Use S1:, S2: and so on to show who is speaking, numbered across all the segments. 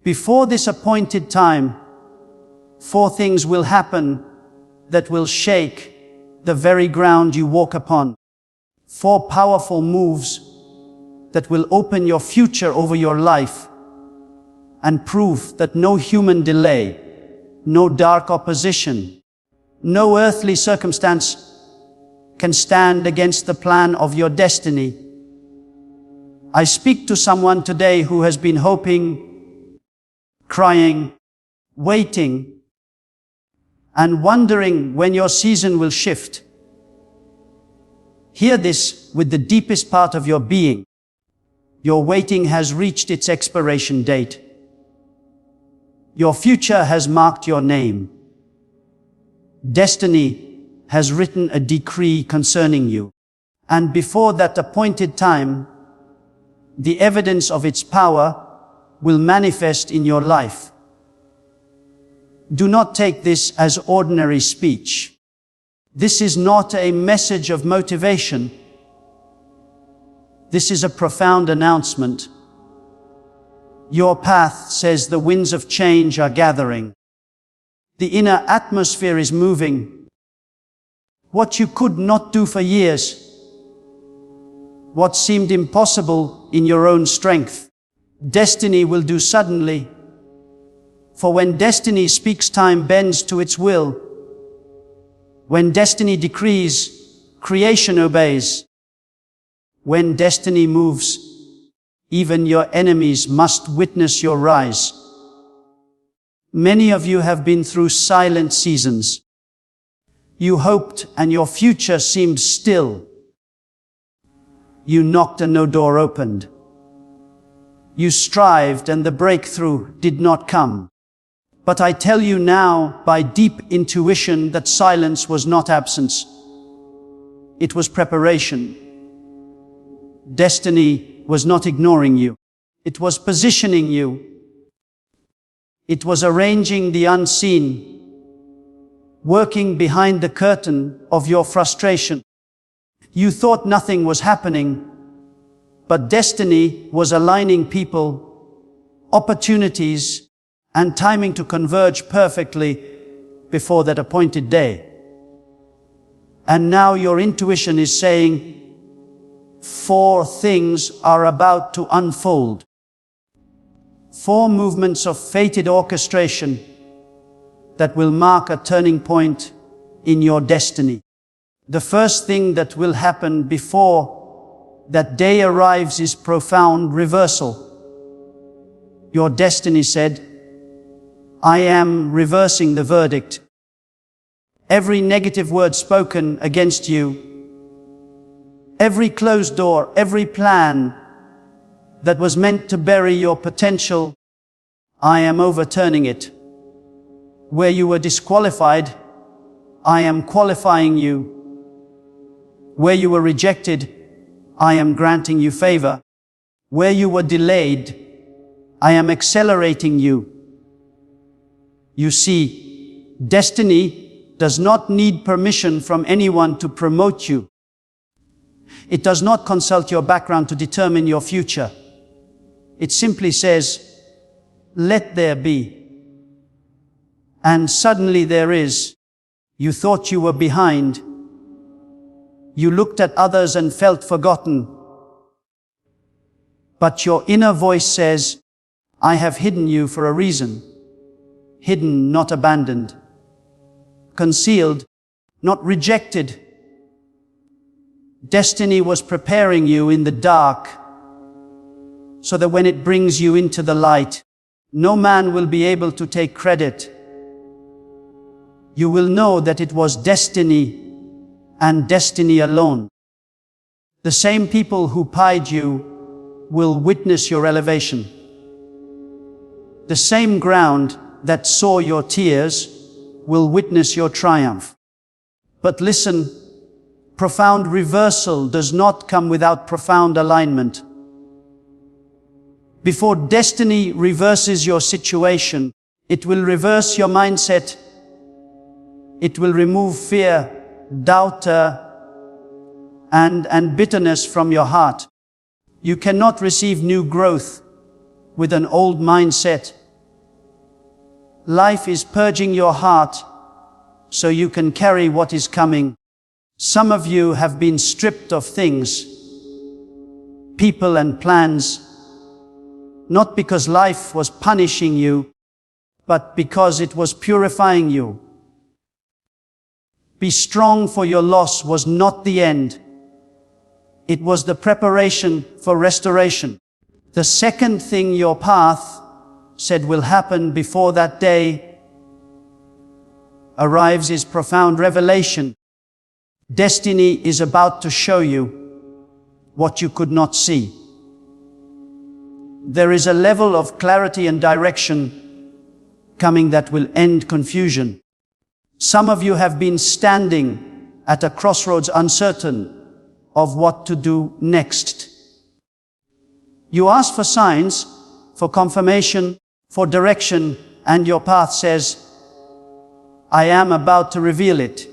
S1: Before this appointed time, 4 things will happen that will shake the very ground you walk upon. 4 powerful moves that will open your future over your life and prove that no human delay, no dark opposition, no earthly circumstance can stand against the plan of your destiny. I speak to someone today who has been hoping, crying, waiting, and wondering when your season will shift. Hear this with the deepest part of your being. Your waiting has reached its expiration date. Your future has marked your name. Destiny has written a decree concerning you. And before that appointed time, the evidence of its power will manifest in your life. Do not take this as ordinary speech. This is not a message of motivation. This is a profound announcement. Your path says the winds of change are gathering. The inner atmosphere is moving. What you could not do for years, what seemed impossible in your own strength, destiny will do suddenly. For when destiny speaks, time bends to its will. When destiny decrees, creation obeys. When destiny moves, even your enemies must witness your rise. Many of you have been through silent seasons. You hoped and your future seemed still. You knocked and no door opened. You strived and the breakthrough did not come. But I tell you now, by deep intuition, that silence was not absence. It was preparation. Destiny was not ignoring you. It was positioning you. It was arranging the unseen, working behind the curtain of your frustration. You thought nothing was happening, but destiny was aligning people, opportunities, and timing to converge perfectly before that appointed day. And now your intuition is saying, 4 things are about to unfold. 4 movements of fated orchestration that will mark a turning point in your destiny. The first thing that will happen before that day arrives is profound reversal. Your destiny said, I am reversing the verdict. Every negative word spoken against you, every closed door, every plan that was meant to bury your potential, I am overturning it. Where you were disqualified, I am qualifying you. Where you were rejected, I am granting you favor. Where you were delayed, I am accelerating you. You see, destiny does not need permission from anyone to promote you. It does not consult your background to determine your future. It simply says, let there be. And suddenly there is. You thought you were behind. You looked at others and felt forgotten. But your inner voice says, I have hidden you for a reason. Hidden, not abandoned. Concealed, not rejected. Destiny was preparing you in the dark, so that when it brings you into the light, no man will be able to take credit. You will know that it was destiny and destiny alone. The same people who pied you will witness your elevation. The same ground that saw your tears will witness your triumph. But listen, profound reversal does not come without profound alignment. Before destiny reverses your situation, it will reverse your mindset. It will remove fear, doubt, and bitterness from your heart. You cannot receive new growth with an old mindset. Life is purging your heart so you can carry what is coming. Some of you have been stripped of things, people and plans, not because life was punishing you, but because it was purifying you. Be strong, for your loss was not the end. It was the preparation for restoration. The second thing your path said will happen before that day arrives is profound revelation. Destiny is about to show you what you could not see. There is a level of clarity and direction coming that will end confusion. Some of you have been standing at a crossroads, uncertain of what to do next. You ask for signs, for confirmation, for direction, and your path says, I am about to reveal it.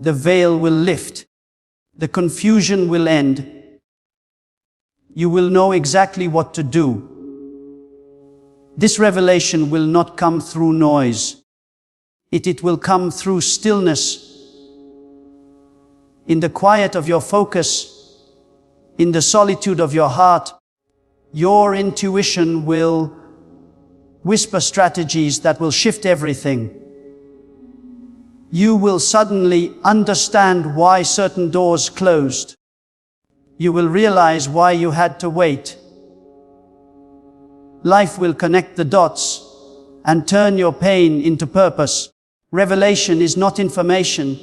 S1: The veil will lift. The confusion will end. You will know exactly what to do. This revelation will not come through noise. It will come through stillness, in the quiet of your focus, in the solitude of your heart. Your intuition will whisper strategies that will shift everything. You will suddenly understand why certain doors closed. You will realize why you had to wait. Life will connect the dots and turn your pain into purpose. Revelation is not information.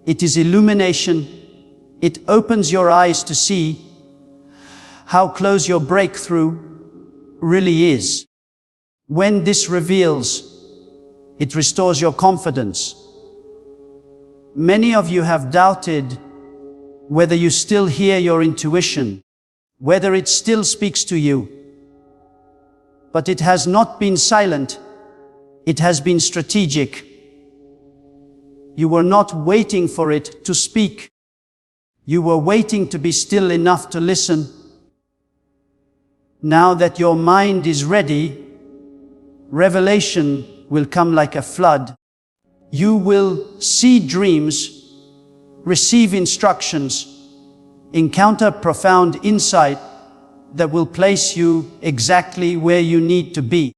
S1: It is illumination. It opens your eyes to see how close your breakthrough really is. When this reveals, it restores your confidence. Many of you have doubted whether you still hear your intuition, whether it still speaks to you. But it has not been silent. It has been strategic. You were not waiting for it to speak. You were waiting to be still enough to listen. Now that your mind is ready, revelation will come like a flood. You will see dreams, receive instructions, encounter profound insight that will place you exactly where you need to be.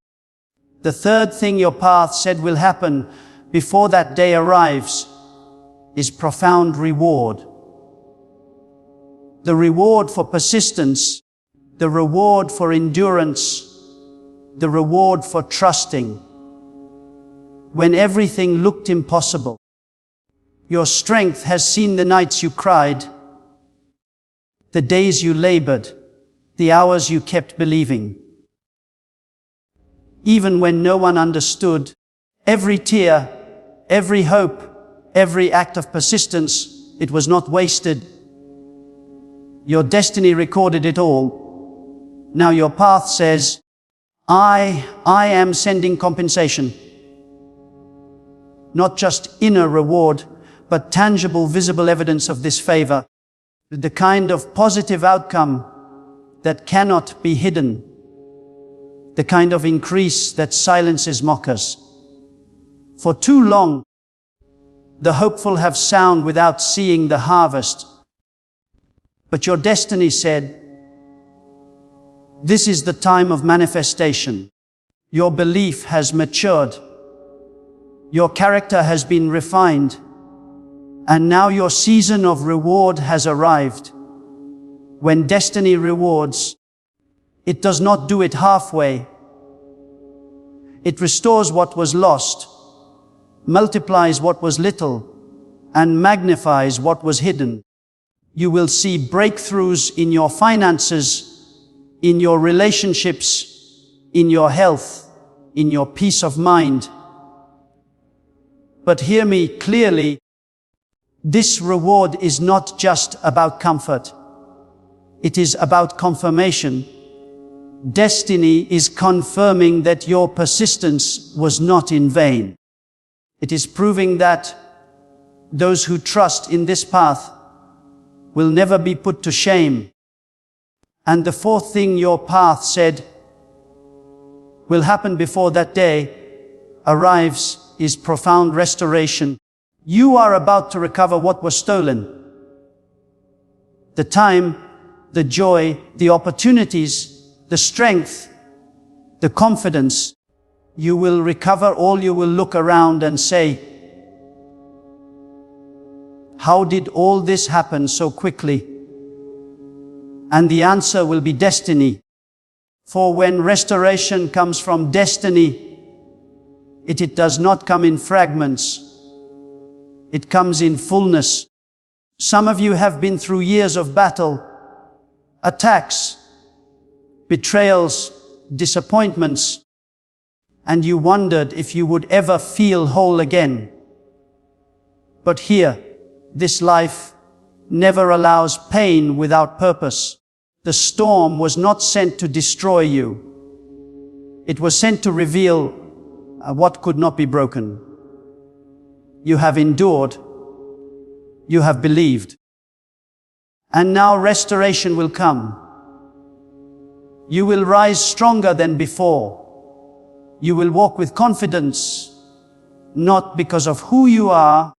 S1: The third thing your path said will happen before that day arrives is profound reward. The reward for persistence, the reward for endurance, the reward for trusting. When everything looked impossible, your strength has seen the nights you cried, the days you labored, the hours you kept believing. Even when no one understood, every tear, every hope, every act of persistence, it was not wasted. Your destiny recorded it all. Now your path says, I am sending compensation. Not just inner reward, but tangible, visible evidence of this favor. The kind of positive outcome that cannot be hidden. The kind of increase that silences mockers. For too long, the hopeful have sown without seeing the harvest. But your destiny said, this is the time of manifestation. Your belief has matured. Your character has been refined. And now your season of reward has arrived. When destiny rewards, it does not do it halfway. It restores what was lost, multiplies what was little, and magnifies what was hidden. You will see breakthroughs in your finances, in your relationships, in your health, in your peace of mind. But hear me clearly, this reward is not just about comfort. It is about confirmation. Destiny is confirming that your persistence was not in vain. It is proving that those who trust in this path will never be put to shame. And the fourth thing your path said will happen before that day arrives is profound restoration. You are about to recover what was stolen. The time, the joy, the opportunities, the strength, the confidence. You will recover all. You will look around and say, how did all this happen so quickly? And the answer will be destiny. For when restoration comes from destiny, it does not come in fragments. It comes in fullness. Some of you have been through years of battle, attacks, betrayals, disappointments, and you wondered if you would ever feel whole again. But here, this life never allows pain without purpose. The storm was not sent to destroy you. It was sent to reveal what could not be broken. You have endured. You have believed. And now restoration will come. You will rise stronger than before. You will walk with confidence, not because of who you are,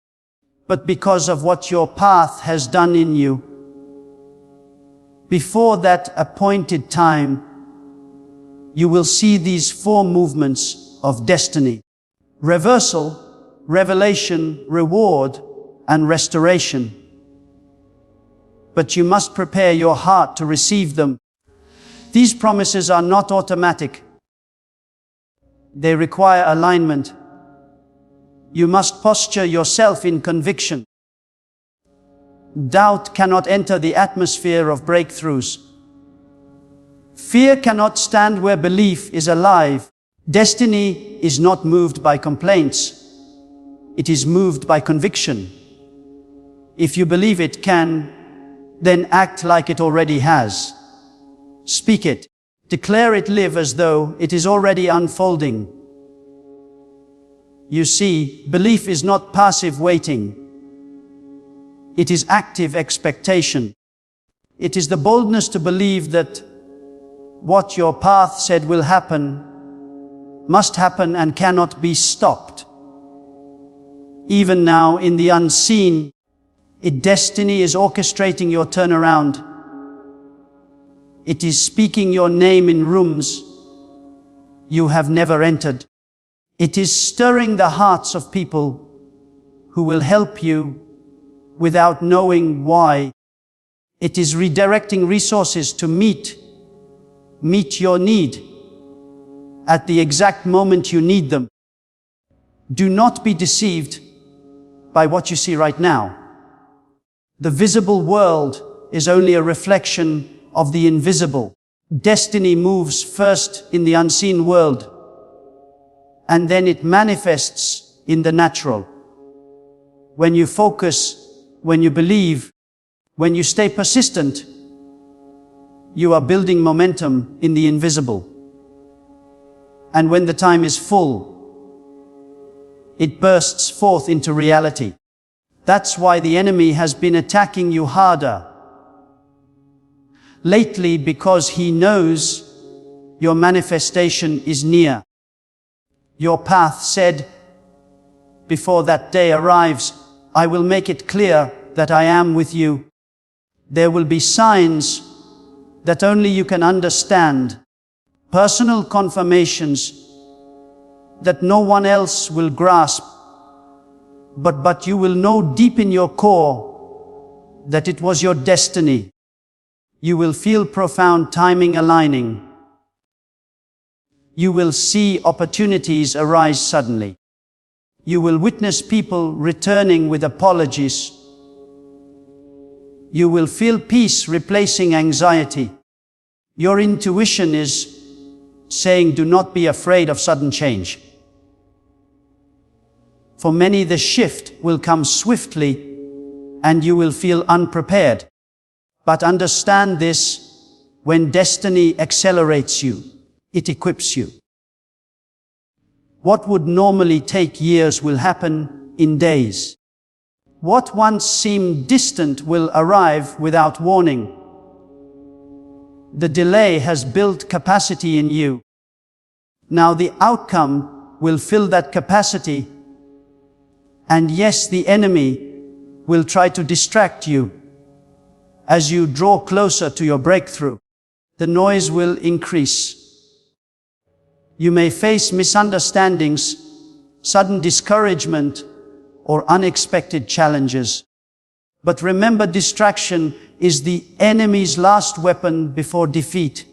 S1: but because of what your path has done in you. Before that appointed time, you will see these 4 movements of destiny: reversal, revelation, reward, and restoration. But you must prepare your heart to receive them. These promises are not automatic. They require alignment. You must posture yourself in conviction. Doubt cannot enter the atmosphere of breakthroughs. Fear cannot stand where belief is alive. Destiny is not moved by complaints. It is moved by conviction. If you believe it can, then act like it already has. Speak it. Declare it. Live as though it is already unfolding. You see, belief is not passive waiting. It is active expectation. It is the boldness to believe that what your path said will happen, must happen and cannot be stopped. Even now, in the unseen, destiny is orchestrating your turnaround. It is speaking your name in rooms you have never entered. It is stirring the hearts of people who will help you without knowing why. It is redirecting resources to meet your need at the exact moment you need them. Do not be deceived by what you see right now. The visible world is only a reflection of the invisible. Destiny moves first in the unseen world, and then it manifests in the natural. When you focus, when you believe, when you stay persistent, you are building momentum in the invisible. And when the time is full, it bursts forth into reality. That's why the enemy has been attacking you harder lately, because he knows your manifestation is near. Your path said, before that day arrives, I will make it clear that I am with you. There will be signs that only you can understand, personal confirmations that no one else will grasp, but you will know deep in your core that it was your destiny. You will feel profound timing aligning. You will see opportunities arise suddenly. You will witness people returning with apologies. You will feel peace replacing anxiety. Your intuition is saying, do not be afraid of sudden change. For many, the shift will come swiftly and you will feel unprepared. But understand this, when destiny accelerates you, it equips you. What would normally take years will happen in days. What once seemed distant will arrive without warning. The delay has built capacity in you. Now the outcome will fill that capacity. And yes, the enemy will try to distract you as you draw closer to your breakthrough. The noise will increase. You may face misunderstandings, sudden discouragement, or unexpected challenges. But remember, distraction is the enemy's last weapon before defeat.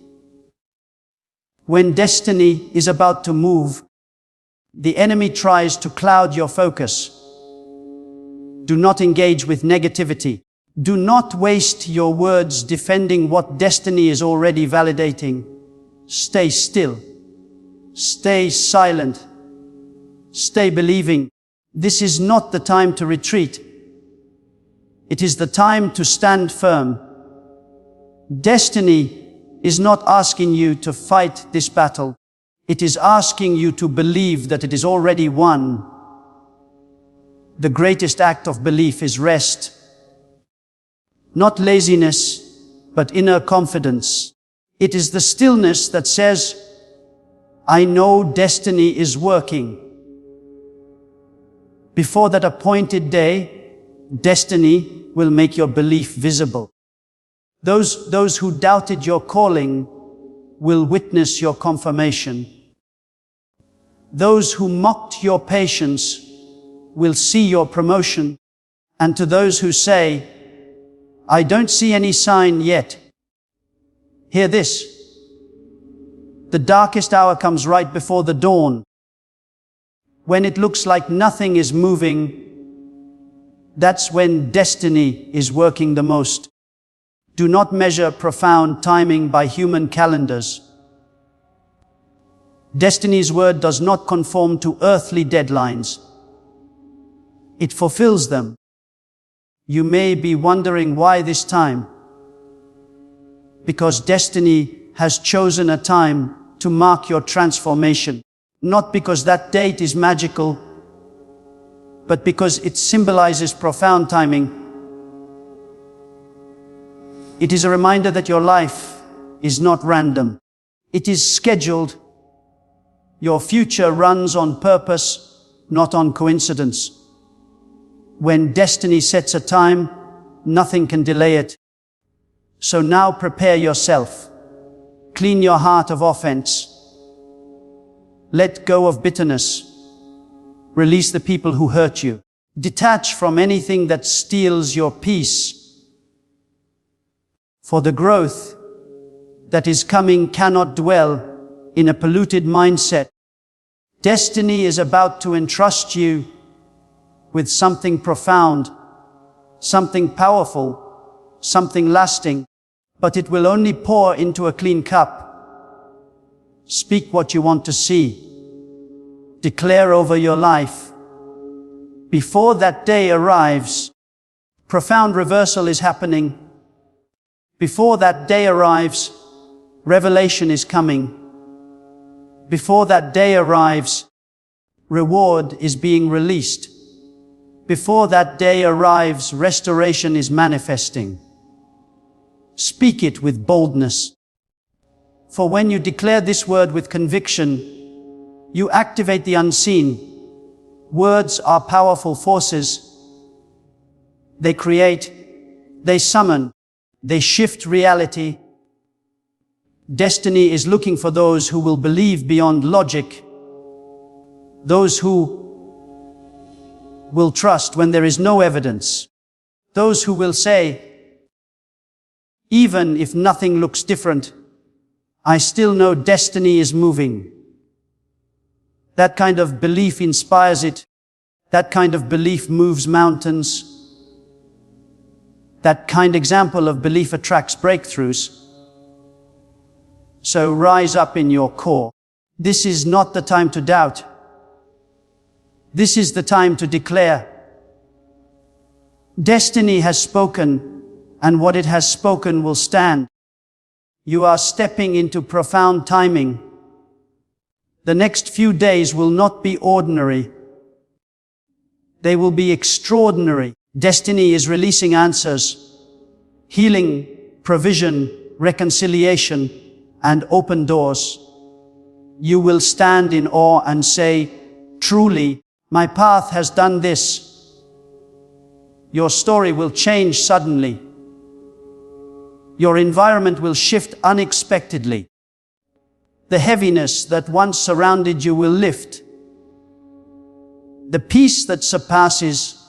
S1: When destiny is about to move, the enemy tries to cloud your focus. Do not engage with negativity. Do not waste your words defending what destiny is already validating. Stay still. Stay silent. Stay believing. This is not the time to retreat. It is the time to stand firm. Destiny is not asking you to fight this battle. It is asking you to believe that it is already won. The greatest act of belief is rest. Not laziness, but inner confidence. It is the stillness that says, I know destiny is working. Before that appointed day, destiny will make your belief visible. Those who doubted your calling will witness your confirmation. Those who mocked your patience will see your promotion. And to those who say, I don't see any sign yet, hear this. The darkest hour comes right before the dawn. When it looks like nothing is moving, that's when destiny is working the most. Do not measure profound timing by human calendars. Destiny's word does not conform to earthly deadlines. It fulfills them. You may be wondering why this time. Because destiny has chosen a time to mark your transformation. Not because that date is magical, but because it symbolizes profound timing. It is a reminder that your life is not random. It is scheduled. Your future runs on purpose, not on coincidence. When destiny sets a time, nothing can delay it. So now prepare yourself. Clean your heart of offense. Let go of bitterness. Release the people who hurt you. Detach from anything that steals your peace. For the growth that is coming cannot dwell in a polluted mindset. Destiny is about to entrust you with something profound, something powerful, something lasting, but it will only pour into a clean cup. Speak what you want to see. Declare over your life. Before that day arrives, profound reversal is happening. Before that day arrives, revelation is coming. Before that day arrives, reward is being released. Before that day arrives, restoration is manifesting. Speak it with boldness. For when you declare this word with conviction, you activate the unseen. Words are powerful forces. They create, they summon, they shift reality. Destiny is looking for those who will believe beyond logic. Those who will trust when there is no evidence. Those who will say, even if nothing looks different, I still know destiny is moving. That kind of belief inspires it. That kind of belief moves mountains. That kind example of belief attracts breakthroughs. So rise up in your core. This is not the time to doubt. This is the time to declare. Destiny has spoken, and what it has spoken will stand. You are stepping into profound timing. The next few days will not be ordinary. They will be extraordinary. Destiny is releasing answers, healing, provision, reconciliation, and open doors. You will stand in awe and say, Truly, my path has done this. Your story will change suddenly. Your environment will shift unexpectedly. The heaviness that once surrounded you will lift. The peace that surpasses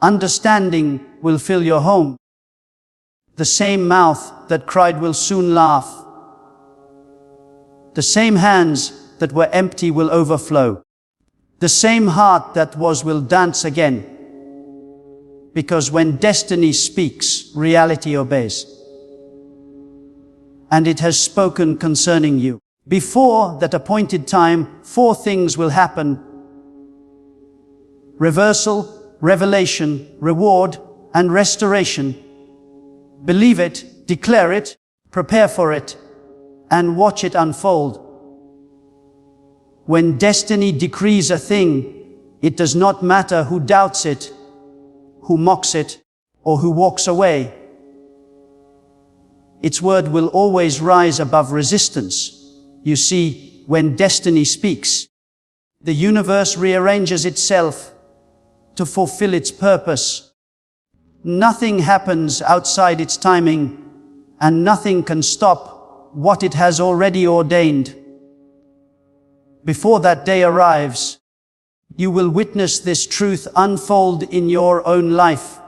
S1: understanding will fill your home. The same mouth that cried will soon laugh. The same hands that were empty will overflow. The same heart that was will dance again. Because when destiny speaks, reality obeys. And it has spoken concerning you. Before that appointed time, 4 things will happen: reversal, revelation, reward, and restoration. Believe it, declare it, prepare for it, and watch it unfold. When destiny decrees a thing, it does not matter who doubts it, who mocks it, or who walks away. Its word will always rise above resistance. You see, when destiny speaks, the universe rearranges itself to fulfill its purpose. Nothing happens outside its timing, and nothing can stop what it has already ordained. Before that day arrives, you will witness this truth unfold in your own life.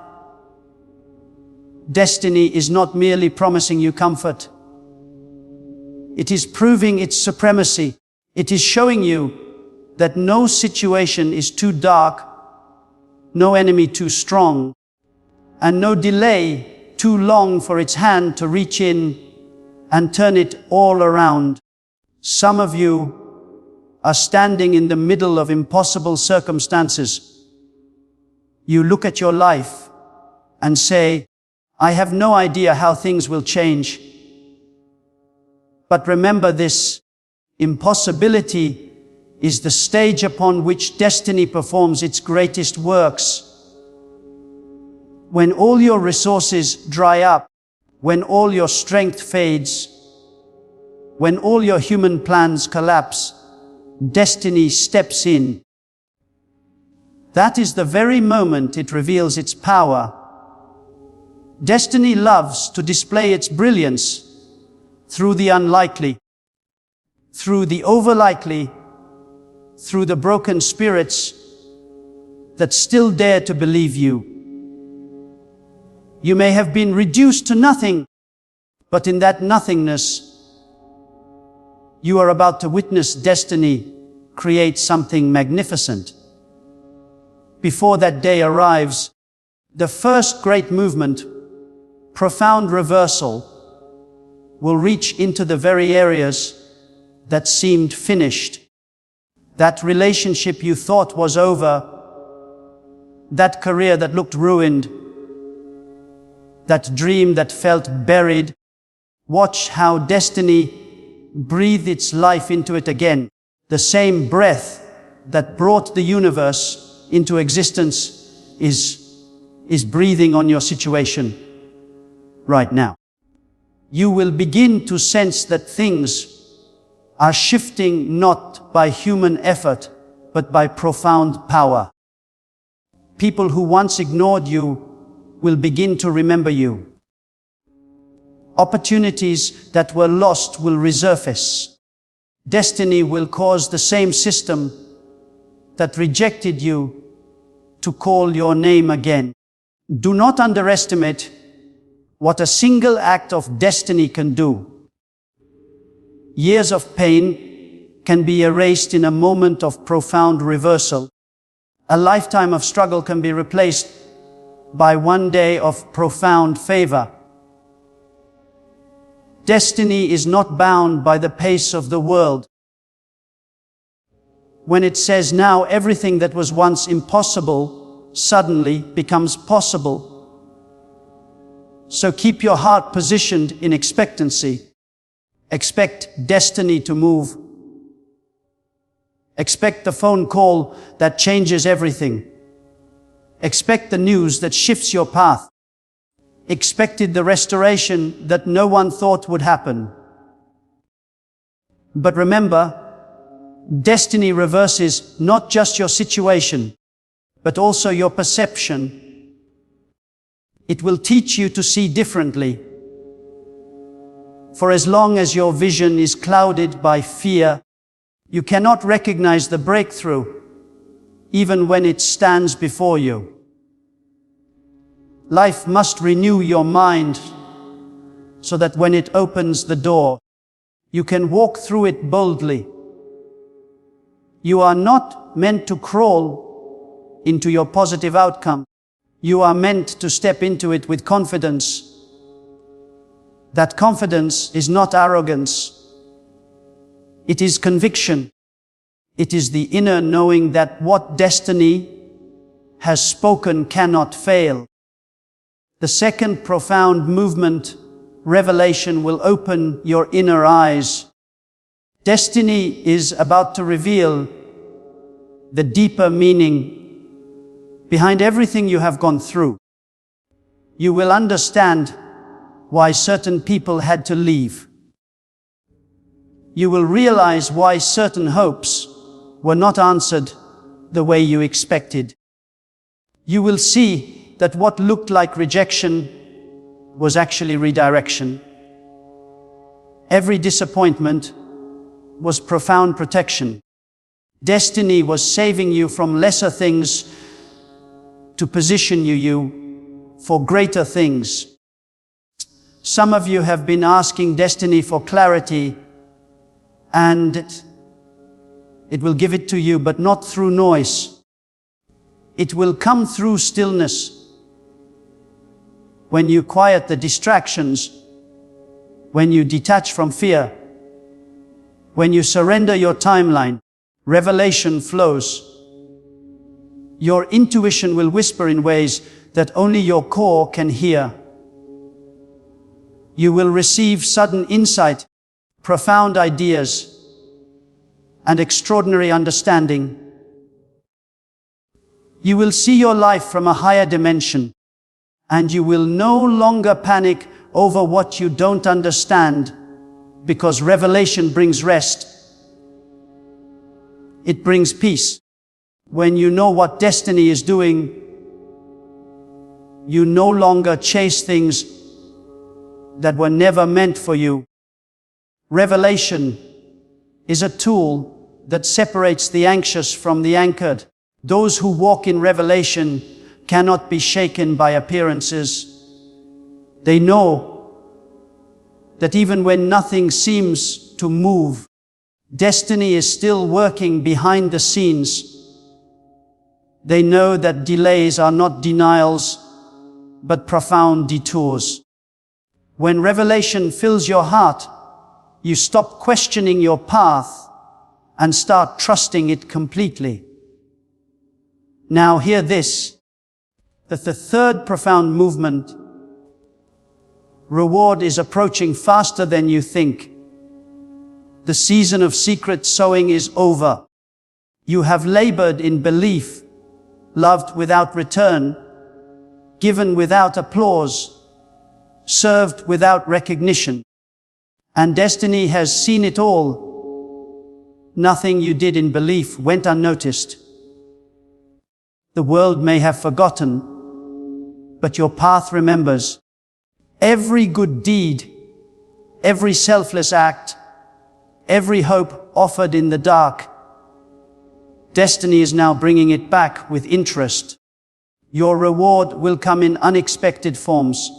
S1: Destiny is not merely promising you comfort. It is proving its supremacy. It is showing you that no situation is too dark, no enemy too strong, and no delay too long for its hand to reach in and turn it all around. Some of you are standing in the middle of impossible circumstances. You look at your life and say, I have no idea how things will change. But remember this: impossibility is the stage upon which destiny performs its greatest works. When all your resources dry up, when all your strength fades, when all your human plans collapse, destiny steps in. That is the very moment it reveals its power. Destiny loves to display its brilliance through the unlikely, through the overlikely, through the broken spirits that still dare to believe you. You may have been reduced to nothing, but in that nothingness, you are about to witness destiny create something magnificent. Before that day arrives, the first great movement, profound reversal, will reach into the very areas that seemed finished. That relationship you thought was over, that career that looked ruined, that dream that felt buried. Watch how destiny breathe its life into it again. The same breath that brought the universe into existence is breathing on your situation right now. You will begin to sense that things are shifting not by human effort, but by profound power. People who once ignored you will begin to remember you. Opportunities that were lost will resurface. Destiny will cause the same system that rejected you to call your name again. Do not underestimate what a single act of destiny can do. Years of pain can be erased in a moment of profound reversal. A lifetime of struggle can be replaced by one day of profound favor. Destiny is not bound by the pace of the world. When it says now, everything that was once impossible suddenly becomes possible. So keep your heart positioned in expectancy. Expect destiny to move. Expect the phone call that changes everything. Expect the news that shifts your path. Expected the restoration that no one thought would happen. But remember, Destiny reverses not just your situation, but also your perception. It will teach you to see differently. For as long as your vision is clouded by fear, you cannot recognize the breakthrough, even when it stands before you. Life must renew your mind so that when it opens the door, you can walk through it boldly. You are not meant to crawl into your positive outcome. You are meant to step into it with confidence. That confidence is not arrogance. It is conviction. It is the inner knowing that what destiny has spoken cannot fail. The second profound movement, revelation, will open your inner eyes. Destiny is about to reveal the deeper meaning behind everything you have gone through. You will understand why certain people had to leave. You will realize why certain hopes were not answered the way you expected. You will see that what looked like rejection was actually redirection. Every disappointment was profound protection. Destiny was saving you from lesser things to position you for greater things. Some of you have been asking destiny for clarity, and it will give it to you, but not through noise. It will come through stillness. When you quiet the distractions, when you detach from fear, when you surrender your timeline, revelation flows. Your intuition will whisper in ways that only your core can hear. You will receive sudden insight, profound ideas, and extraordinary understanding. You will see your life from a higher dimension, and you will no longer panic over what you don't understand, because revelation brings rest. It brings peace. When you know what destiny is doing, you no longer chase things that were never meant for you. Revelation is a tool that separates the anxious from the anchored. Those who walk in revelation cannot be shaken by appearances. They know that even when nothing seems to move, destiny is still working behind the scenes. They know that delays are not denials, but profound detours. When revelation fills your heart, you stop questioning your path and start trusting it completely. Now hear this, that the third profound movement, reward, is approaching faster than you think. The season of secret sowing is over. You have labored in belief, loved without return, given without applause, served without recognition. And destiny has seen it all. Nothing you did in belief went unnoticed. The world may have forgotten, but your path remembers. Every good deed, every selfless act, every hope offered in the dark, destiny is now bringing it back with interest. Your reward will come in unexpected forms.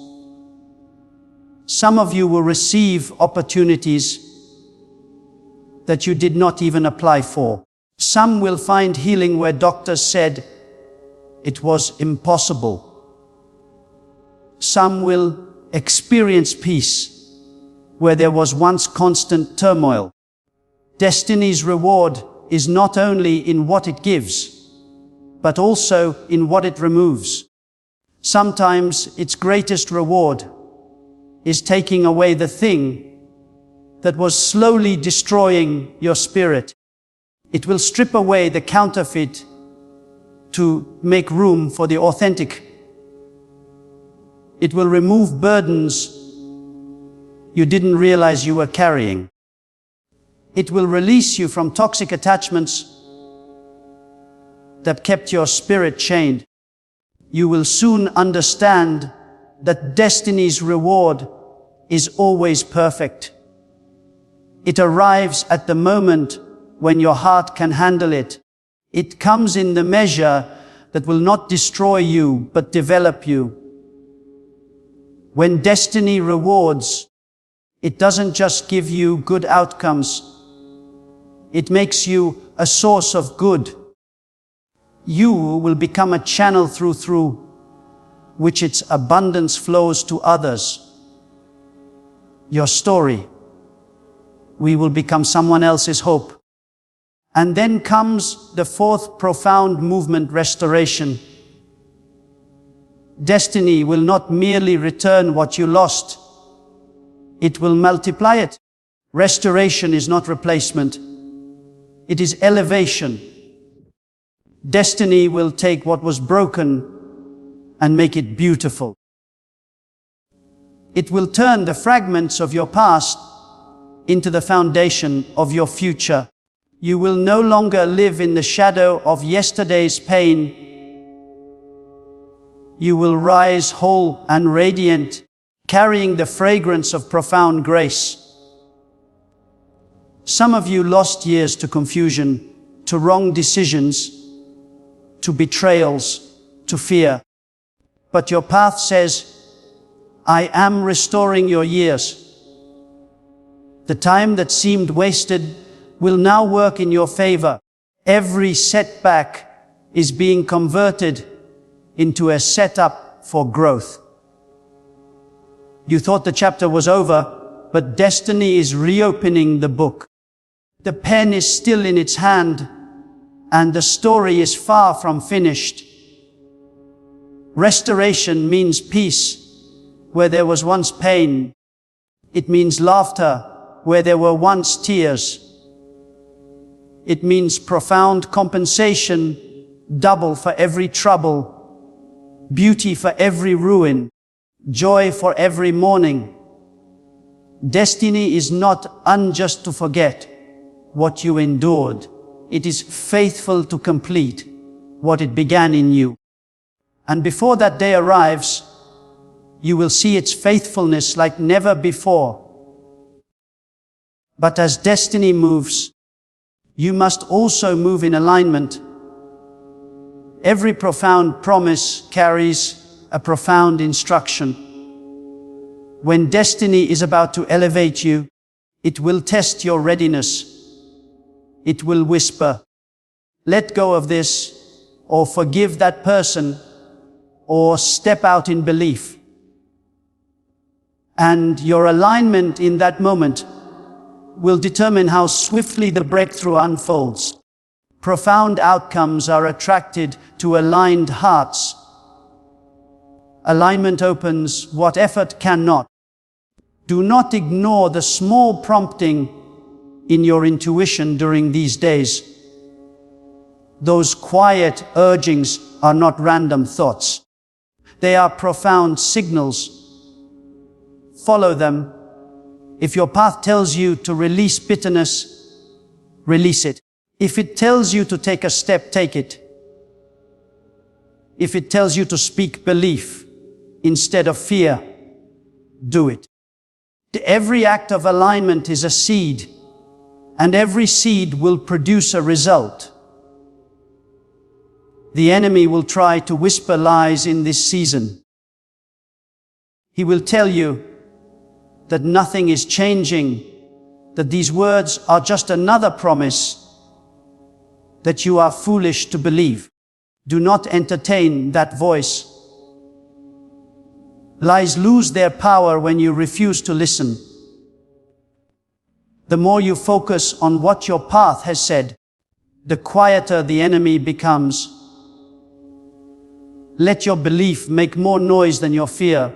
S1: Some of you will receive opportunities that you did not even apply for. Some will find healing where doctors said it was impossible. Some will experience peace where there was once constant turmoil. Destiny's reward is not only in what it gives, but also in what it removes. Sometimes its greatest reward is taking away the thing that was slowly destroying your spirit. It will strip away the counterfeit to make room for the authentic. It will remove burdens you didn't realize you were carrying. It will release you from toxic attachments that kept your spirit chained. You will soon understand that destiny's reward is always perfect. It arrives at the moment when your heart can handle it. It comes in the measure that will not destroy you, but develop you. When destiny rewards, it doesn't just give you good outcomes. It makes you a source of good. You will become a channel through which its abundance flows to others. Your story. We will become someone else's hope. And then comes the fourth profound movement, restoration. Destiny will not merely return what you lost. It will multiply it. Restoration is not replacement. It is elevation. Destiny will take what was broken and make it beautiful. It will turn the fragments of your past into the foundation of your future. You will no longer live in the shadow of yesterday's pain. You will rise whole and radiant, carrying the fragrance of profound grace. Some of you lost years to confusion, to wrong decisions, to betrayals, to fear. But your path says, I am restoring your years. The time that seemed wasted will now work in your favor. Every setback is being converted into a setup for growth. You thought the chapter was over, but destiny is reopening the book. The pen is still in its hand, and the story is far from finished. Restoration means peace where there was once pain. It means laughter where there were once tears. It means profound compensation, double for every trouble, beauty for every ruin, joy for every mourning. Destiny is not unjust to forget what you endured. It is faithful to complete what it began in you. And before that day arrives, you will see its faithfulness like never before. But as destiny moves, you must also move in alignment. Every profound promise carries a profound instruction. When destiny is about to elevate you, it will test your readiness. It will whisper, let go of this, or forgive that person, or step out in belief. And your alignment in that moment will determine how swiftly the breakthrough unfolds. Profound outcomes are attracted to aligned hearts. Alignment opens what effort cannot. Do not ignore the small prompting in your intuition during these days. Those quiet urgings are not random thoughts. They are profound signals. Follow them. If your path tells you to release bitterness, release it. If it tells you to take a step, take it. If it tells you to speak belief instead of fear, do it. Every act of alignment is a seed, and every seed will produce a result. The enemy will try to whisper lies in this season. He will tell you that nothing is changing, that these words are just another promise, that you are foolish to believe. Do not entertain that voice. Lies lose their power when you refuse to listen. The more you focus on what your path has said, the quieter the enemy becomes. Let your belief make more noise than your fear.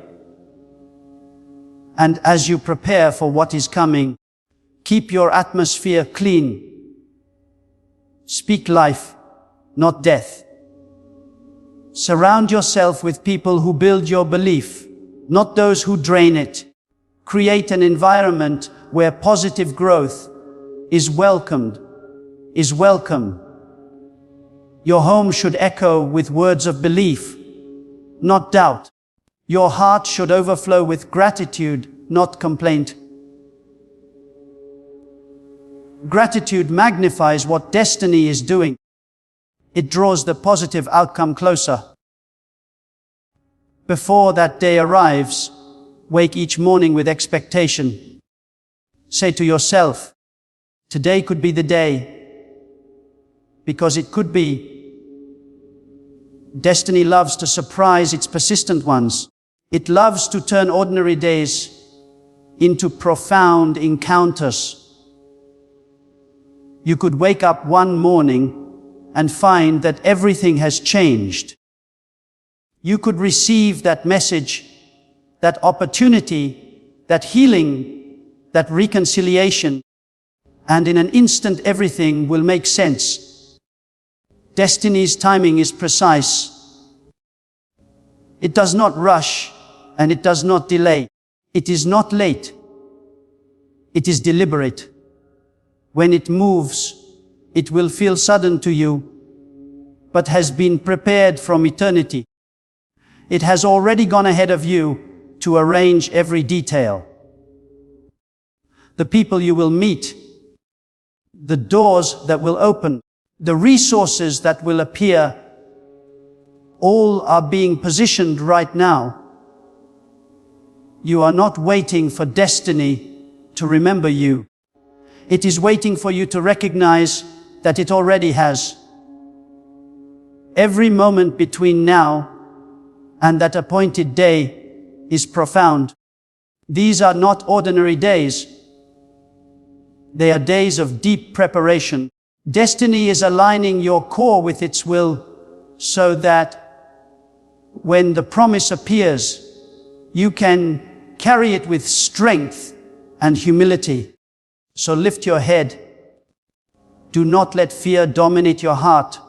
S1: And as you prepare for what is coming, keep your atmosphere clean. Speak life, not death. Surround yourself with people who build your belief, not those who drain it. Create an environment where positive growth is welcomed, is welcome. Your home should echo with words of belief, not doubt. Your heart should overflow with gratitude, not complaint. Gratitude magnifies what destiny is doing. It draws the positive outcome closer. Before that day arrives, wake each morning with expectation. Say to yourself, today could be the day, because it could be. Destiny loves to surprise its persistent ones. It loves to turn ordinary days into profound encounters. You could wake up one morning and find that everything has changed. You could receive that message, that opportunity, that healing, that reconciliation, and in an instant everything will make sense. Destiny's timing is precise. It does not rush and it does not delay. It is not late. It is deliberate. When it moves, it will feel sudden to you, but has been prepared from eternity. It has already gone ahead of you to arrange every detail. The people you will meet, the doors that will open, the resources that will appear, all are being positioned right now. You are not waiting for destiny to remember you. It is waiting for you to recognize that it already has. Every moment between now and that appointed day is profound. These are not ordinary days. They are days of deep preparation. Destiny is aligning your core with its will so that when the promise appears, you can carry it with strength and humility. So lift your head. Do not let fear dominate your heart.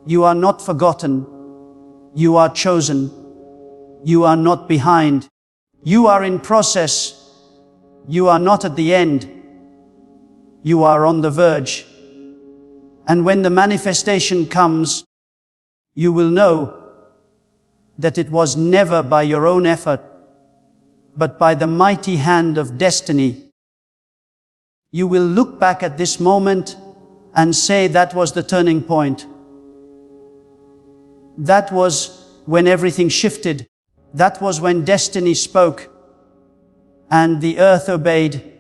S1: You are not forgotten. You are chosen. You are not behind. You are in process. You are not at the end. You are on the verge. And when the manifestation comes, you will know that it was never by your own effort, but by the mighty hand of destiny. You will look back at this moment and say that was the turning point. That was when everything shifted. That was when destiny spoke and the earth obeyed.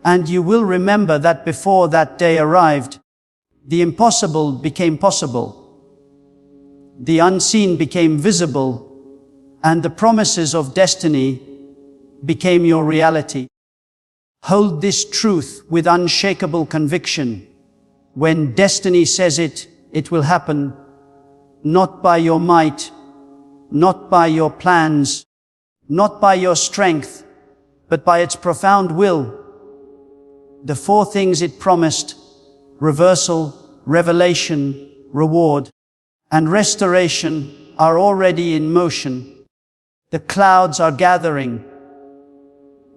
S1: And you will remember that before that day arrived, the impossible became possible. The unseen became visible, and the promises of destiny became your reality. Hold this truth with unshakable conviction. When destiny says it, it will happen, not by your might, not by your plans, not by your strength, but by its profound will. The four things it promised: reversal, revelation, reward, and restoration are already in motion. The clouds are gathering.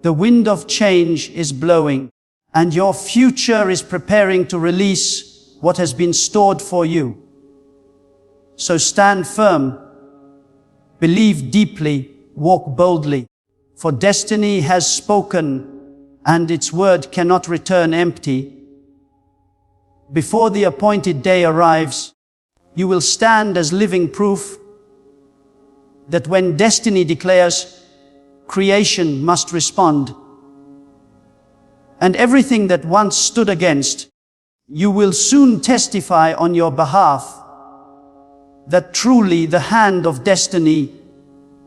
S1: The wind of change is blowing, and your future is preparing to release what has been stored for you. So stand firm, believe deeply, walk boldly, for destiny has spoken, and its word cannot return empty. Before the appointed day arrives, you will stand as living proof that when destiny declares, creation must respond. And everything that once stood against, you will soon testify on your behalf that truly the hand of destiny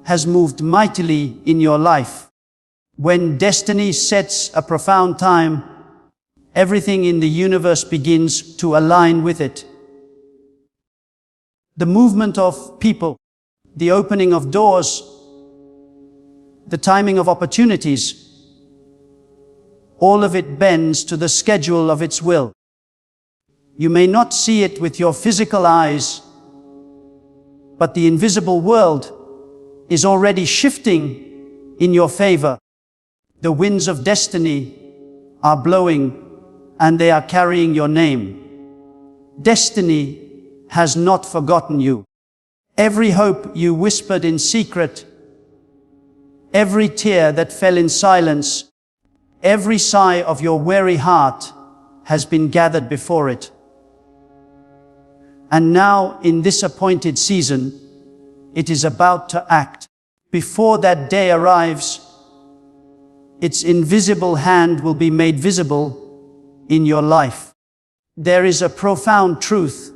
S1: has moved mightily in your life. When destiny sets a profound time, everything in the universe begins to align with it. The movement of people, the opening of doors, the timing of opportunities, all of it bends to the schedule of its will. You may not see it with your physical eyes, but the invisible world is already shifting in your favor. The winds of destiny are blowing, and they are carrying your name. Destiny has not forgotten you. Every hope you whispered in secret, every tear that fell in silence, every sigh of your weary heart has been gathered before it. And now, in this appointed season, it is about to act. Before that day arrives, its invisible hand will be made visible in your life. There is a profound truth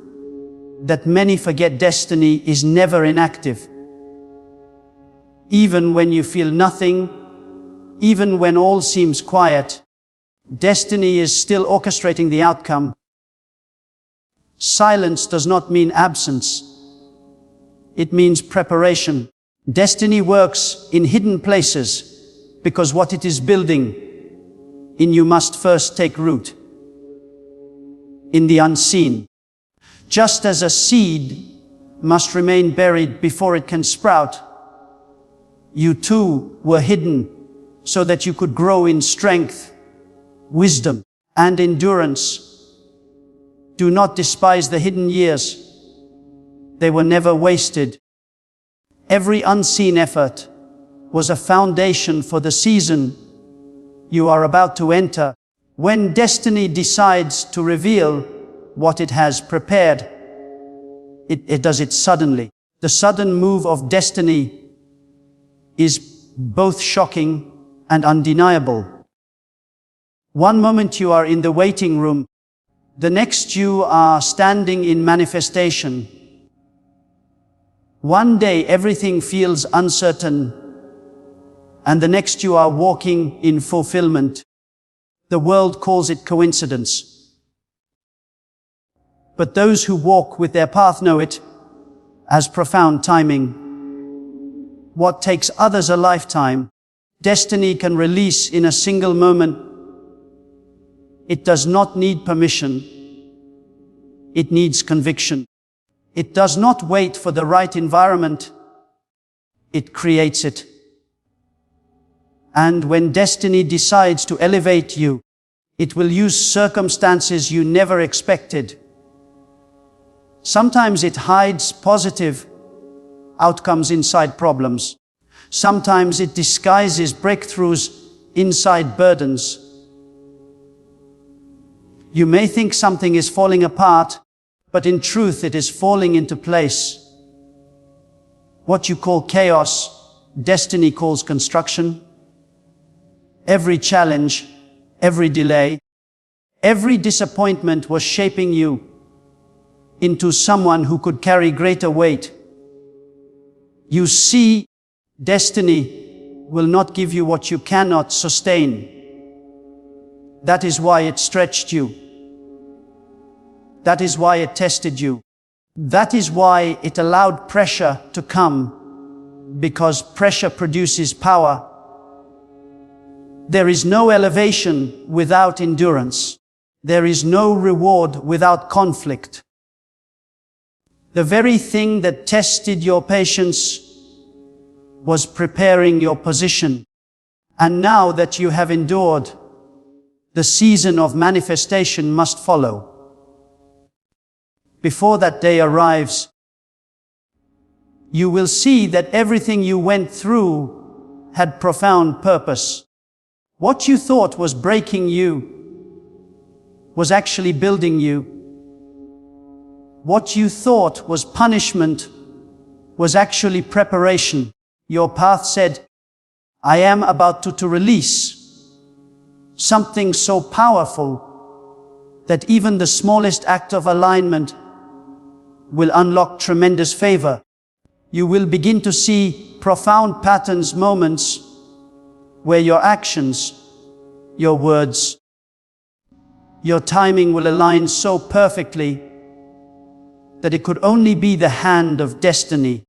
S1: that many forget: destiny is never inactive. Even when you feel nothing, even when all seems quiet, destiny is still orchestrating the outcome. Silence does not mean absence. It means preparation. Destiny works in hidden places because what it is building in you must first take root in the unseen. Just as a seed must remain buried before it can sprout, you too were hidden so that you could grow in strength, wisdom, and endurance. Do not despise the hidden years. They were never wasted. Every unseen effort was a foundation for the season you are about to enter. When destiny decides to reveal what it has prepared, it does it suddenly. The sudden move of destiny is both shocking and undeniable. One moment you are in the waiting room, the next you are standing in manifestation. One day everything feels uncertain, and the next you are walking in fulfillment. The world calls it coincidence. But those who walk with their path know it as profound timing. What takes others a lifetime, destiny can release in a single moment. It does not need permission. It needs conviction. It does not wait for the right environment. It creates it. And when destiny decides to elevate you, it will use circumstances you never expected. Sometimes it hides positive outcomes inside problems. Sometimes it disguises breakthroughs inside burdens. You may think something is falling apart, but in truth it is falling into place. What you call chaos, destiny calls construction. Every challenge, every delay, every disappointment was shaping you into someone who could carry greater weight. You see, destiny will not give you what you cannot sustain. That is why it stretched you. That is why it tested you. That is why it allowed pressure to come, because pressure produces power. There is no elevation without endurance. There is no reward without conflict. The very thing that tested your patience was preparing your position. And now that you have endured, the season of manifestation must follow. Before that day arrives, you will see that everything you went through had profound purpose. What you thought was breaking you was actually building you. What you thought was punishment was actually preparation. Your path said, I am about to release something so powerful that even the smallest act of alignment will unlock tremendous favor. You will begin to see profound patterns, moments where your actions, your words, your timing will align so perfectly that it could only be the hand of destiny.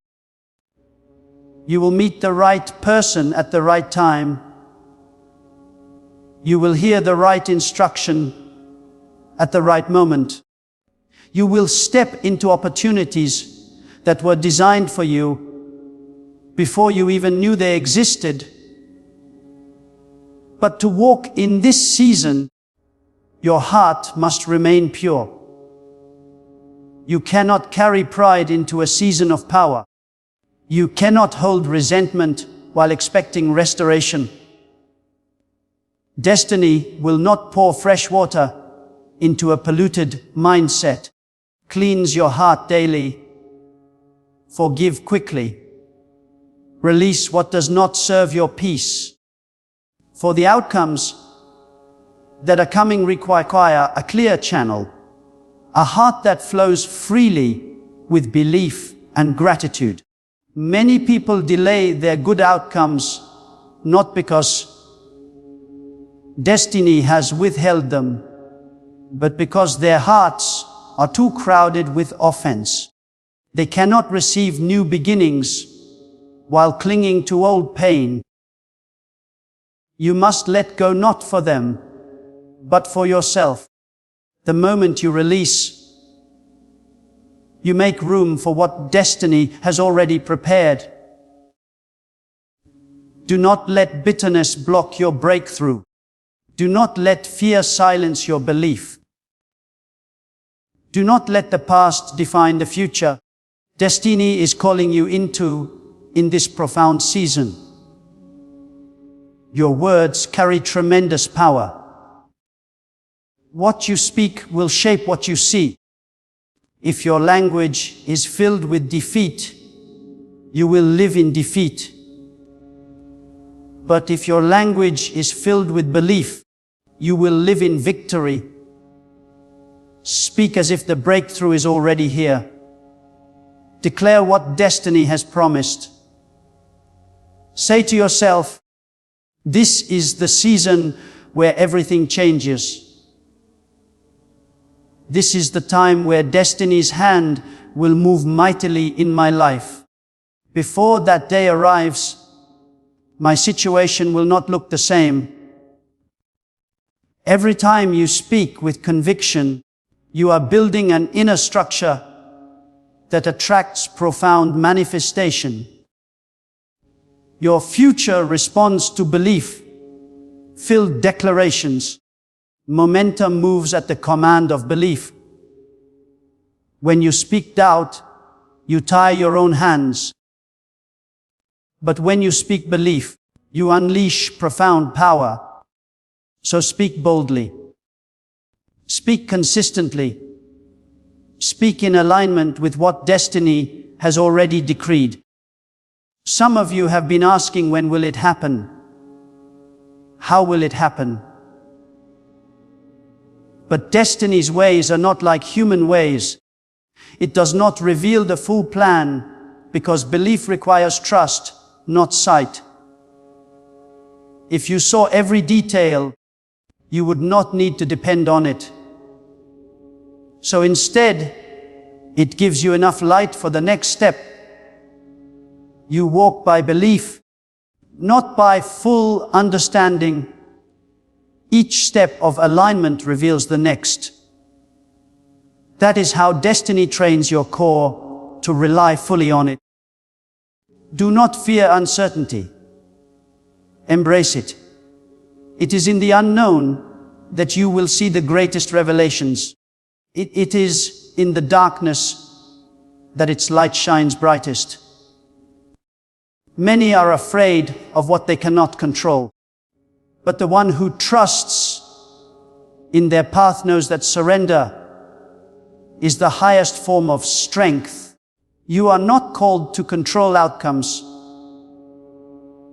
S1: You will meet the right person at the right time. You will hear the right instruction at the right moment. You will step into opportunities that were designed for you before you even knew they existed. But to walk in this season, your heart must remain pure. You cannot carry pride into a season of power. You cannot hold resentment while expecting restoration. Destiny will not pour fresh water into a polluted mindset. Cleanse your heart daily. Forgive quickly. Release what does not serve your peace. For the outcomes that are coming require a clear channel, a heart that flows freely with belief and gratitude. Many people delay their good outcomes not because destiny has withheld them, but because their hearts are too crowded with offense. They cannot receive new beginnings while clinging to old pain. You must let go not for them, but for yourself. The moment you release, you make room for what destiny has already prepared. Do not let bitterness block your breakthrough. Do not let fear silence your belief. Do not let the past define the future. Destiny is calling you in this profound season. Your words carry tremendous power. What you speak will shape what you see. If your language is filled with defeat, you will live in defeat. But if your language is filled with belief, you will live in victory. Speak as if the breakthrough is already here. Declare what destiny has promised. Say to yourself, this is the season where everything changes. This is the time where destiny's hand will move mightily in my life. Before that day arrives, my situation will not look the same. Every time you speak with conviction, you are building an inner structure that attracts profound manifestation. Your future responds to belief-filled declarations. Momentum moves at the command of belief. When you speak doubt, you tie your own hands. But when you speak belief, you unleash profound power. So speak boldly. Speak consistently. Speak in alignment with what destiny has already decreed. Some of you have been asking, when will it happen? How will it happen? But destiny's ways are not like human ways. It does not reveal the full plan because belief requires trust, not sight. If you saw every detail, you would not need to depend on it. So instead, it gives you enough light for the next step. You walk by belief, not by full understanding. Each step of alignment reveals the next. That is how destiny trains your core to rely fully on it. Do not fear uncertainty. Embrace it. It is in the unknown that you will see the greatest revelations. It is in the darkness that its light shines brightest. Many are afraid of what they cannot control. But the one who trusts in their path knows that surrender is the highest form of strength. You are not called to control outcomes.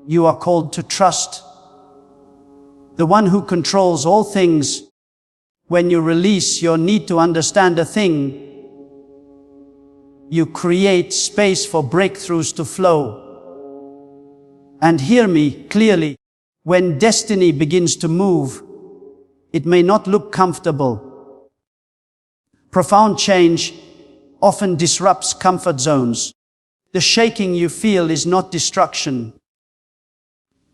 S1: You are called to trust. The one who controls all things. When you release your need to understand a thing, you create space for breakthroughs to flow. And hear me clearly. When destiny begins to move, it may not look comfortable. Profound change often disrupts comfort zones. The shaking you feel is not destruction.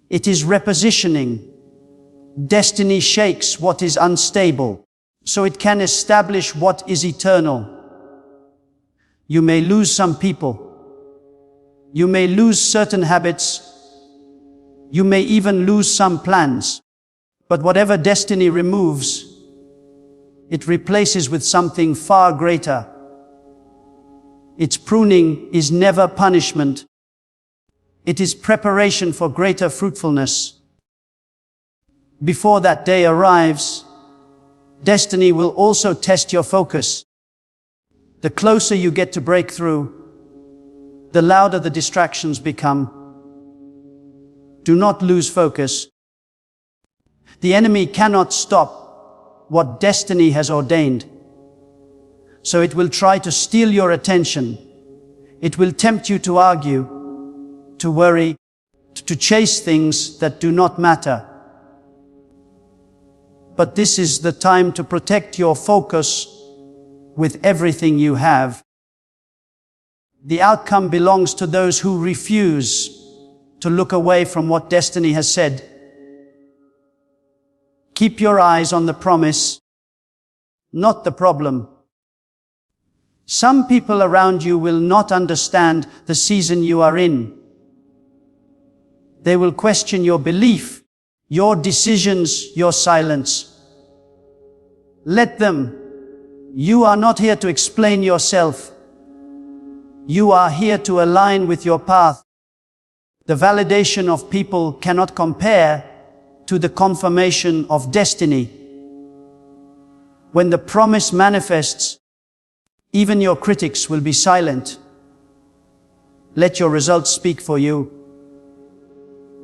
S1: It is repositioning. Destiny shakes what is unstable, so it can establish what is eternal. You may lose some people. You may lose certain habits. You may even lose some plans. But whatever destiny removes, it replaces with something far greater. Its pruning is never punishment. It is preparation for greater fruitfulness. Before that day arrives, destiny will also test your focus. The closer you get to breakthrough, the louder the distractions become. Do not lose focus. The enemy cannot stop what destiny has ordained. So it will try to steal your attention. It will tempt you to argue, to worry, to chase things that do not matter. But this is the time to protect your focus with everything you have. The outcome belongs to those who refuse to look away from what destiny has said. Keep your eyes on the promise, not the problem. Some people around you will not understand the season you are in. They will question your belief, your decisions, your silence. Let them. You are not here to explain yourself. You are here to align with your path. The validation of people cannot compare to the confirmation of destiny. When the promise manifests, even your critics will be silent. Let your results speak for you.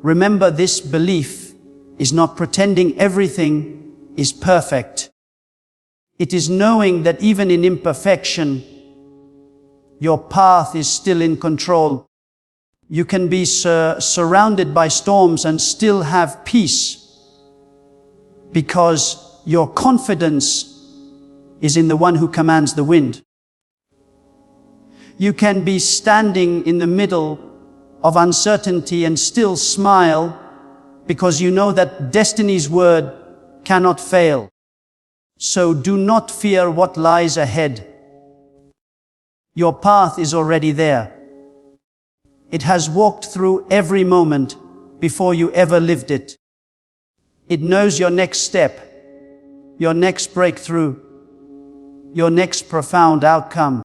S1: Remember, this belief is not pretending everything is perfect. It is knowing that even in imperfection, your path is still in control. You can be surrounded by storms and still have peace, because your confidence is in the one who commands the wind. You can be standing in the middle of uncertainty and still smile, because you know that destiny's word cannot fail. So do not fear what lies ahead. Your path is already there. It has walked through every moment before you ever lived it. It knows your next step, your next breakthrough, your next profound outcome.